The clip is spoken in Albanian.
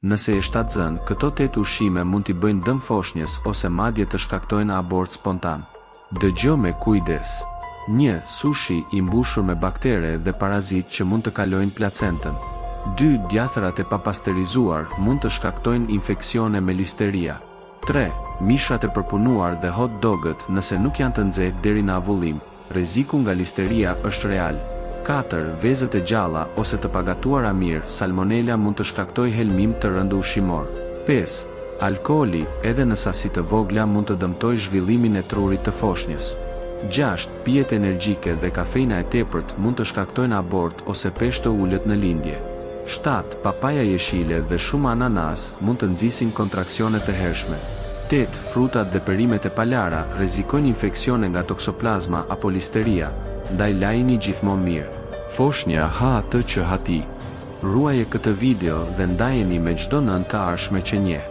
Nëse je shtatzën, këto 8 ushqime mund t'i bëjnë dëm foshnjës ose madje të shkaktojnë abort spontan. Dëgjoj me kujdes. 1. Sushi i mbushur me baktere dhe parazit që mund të kalojnë placentën. 2. Djathërat e papasterizuar mund të shkaktojnë infeksione me listeria. 3. Mishrat e përpunuar dhe hot dogët nëse nuk janë të nxehtë deri në avullim, rreziku nga listeria është real. 4. Vezët e gjalla ose të pagatuara mirë, salmonela mund të shkaktojë helmim të rënd ushqimor. 5. Alkooli, edhe në sasi të vogla, mund të dëmtojë zhvillimin e trurit të foshnjës. 6. Pijet energjike dhe kafeina e tepërt mund të shkaktojnë abort ose peshë të ulët në lindje. 7. Papaja jeshile dhe shumë ananas mund të nxisin kontraksione të hershme. 8. Frutat dhe perimet e palara rrezikojnë infeksione nga toksoplazma apo listeria, ndaj lajini gjithmonë mirë. Foshnja ha atë që ha ti. Ruaje këtë video dhe ndajeni me çdo nën të arshme që njeh.